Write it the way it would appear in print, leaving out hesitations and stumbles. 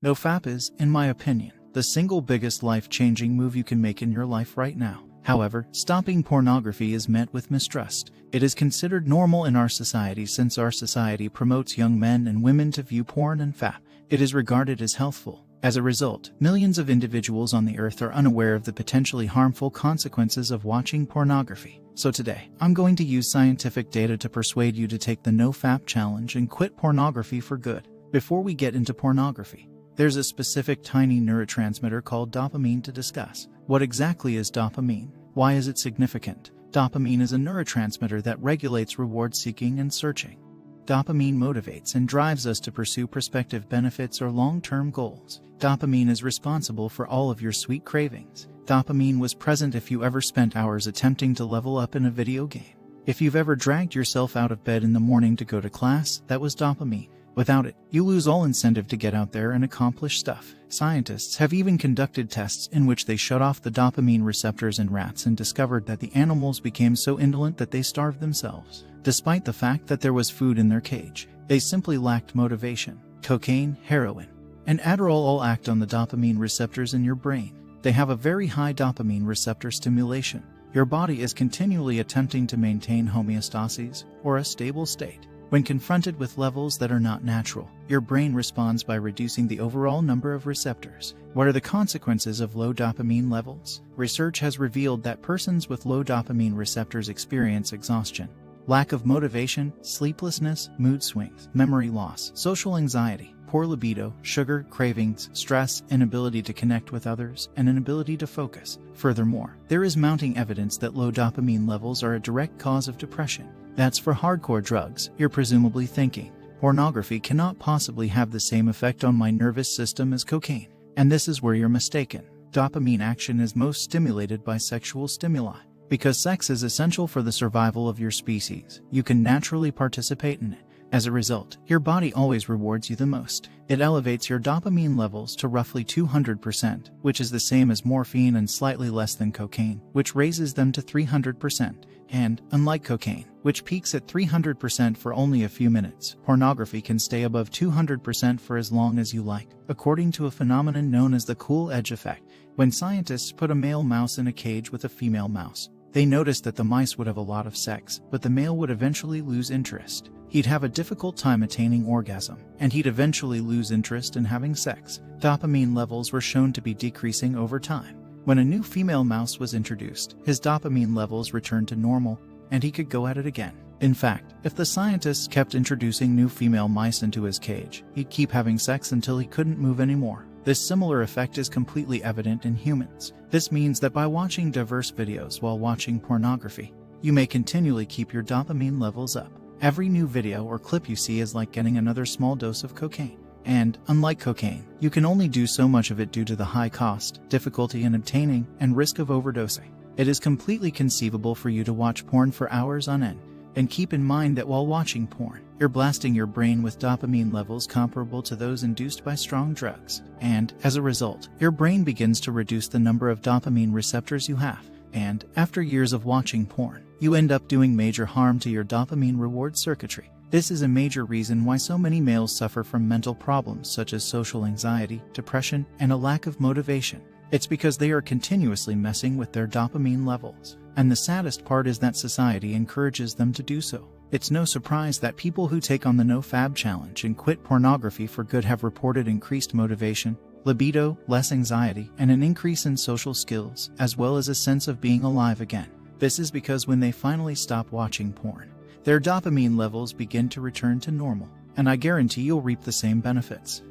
NoFap is, in my opinion, the single biggest life-changing move you can make in your life right now. However, stopping pornography is met with mistrust. It is considered normal in our society since our society promotes young men and women to view porn and fap. It is regarded as healthful. As a result, millions of individuals on the earth are unaware of the potentially harmful consequences of watching pornography. So today, I'm going to use scientific data to persuade you to take the NoFap challenge and quit pornography for good. Before we get into pornography, there's a specific tiny neurotransmitter called dopamine to discuss. What exactly is dopamine? Why is it significant? Dopamine is a neurotransmitter that regulates reward seeking and searching. Dopamine motivates and drives us to pursue prospective benefits or long-term goals. Dopamine is responsible for all of your sweet cravings. Dopamine was present if you ever spent hours attempting to level up in a video game. If you've ever dragged yourself out of bed in the morning to go to class, that was dopamine. Without it, you lose all incentive to get out there and accomplish stuff. Scientists have even conducted tests in which they shut off the dopamine receptors in rats and discovered that the animals became so indolent that they starved themselves. Despite the fact that there was food in their cage, they simply lacked motivation. Cocaine, heroin, and Adderall all act on the dopamine receptors in your brain. They have a very high dopamine receptor stimulation. Your body is continually attempting to maintain homeostasis, or a stable state. When confronted with levels that are not natural, your brain responds by reducing the overall number of receptors. What are the consequences of low dopamine levels? Research has revealed that persons with low dopamine receptors experience exhaustion, lack of motivation, sleeplessness, mood swings, memory loss, social anxiety, poor libido, sugar cravings, stress, inability to connect with others, and inability to focus. Furthermore, there is mounting evidence that low dopamine levels are a direct cause of depression. That's for hardcore drugs. You're presumably thinking, pornography cannot possibly have the same effect on my nervous system as cocaine. And this is where you're mistaken. Dopamine action is most stimulated by sexual stimuli. Because sex is essential for the survival of your species, you can naturally participate in it. As a result, your body always rewards you the most. It elevates your dopamine levels to roughly 200%, which is the same as morphine and slightly less than cocaine, which raises them to 300%. And, unlike cocaine, which peaks at 300% for only a few minutes, pornography can stay above 200% for as long as you like, according to a phenomenon known as the cool edge effect. When scientists put a male mouse in a cage with a female mouse, they noticed that the mice would have a lot of sex, but the male would eventually lose interest. He'd have a difficult time attaining orgasm, and he'd eventually lose interest in having sex. Dopamine levels were shown to be decreasing over time. When a new female mouse was introduced, his dopamine levels returned to normal, and he could go at it again. In fact, if the scientists kept introducing new female mice into his cage, he'd keep having sex until he couldn't move anymore. This similar effect is completely evident in humans. This means that by watching diverse videos while watching pornography, you may continually keep your dopamine levels up. Every new video or clip you see is like getting another small dose of cocaine. And, unlike cocaine, you can only do so much of it due to the high cost, difficulty in obtaining, and risk of overdosing. It is completely conceivable for you to watch porn for hours on end. And keep in mind that while watching porn, you're blasting your brain with dopamine levels comparable to those induced by strong drugs. And, as a result, your brain begins to reduce the number of dopamine receptors you have. And, after years of watching porn, you end up doing major harm to your dopamine reward circuitry. This is a major reason why so many males suffer from mental problems such as social anxiety, depression, and a lack of motivation. It's because they are continuously messing with their dopamine levels. And the saddest part is that society encourages them to do so. It's no surprise that people who take on the NoFap challenge and quit pornography for good have reported increased motivation, libido, less anxiety, and an increase in social skills, as well as a sense of being alive again. This is because when they finally stop watching porn, their dopamine levels begin to return to normal, and I guarantee you'll reap the same benefits.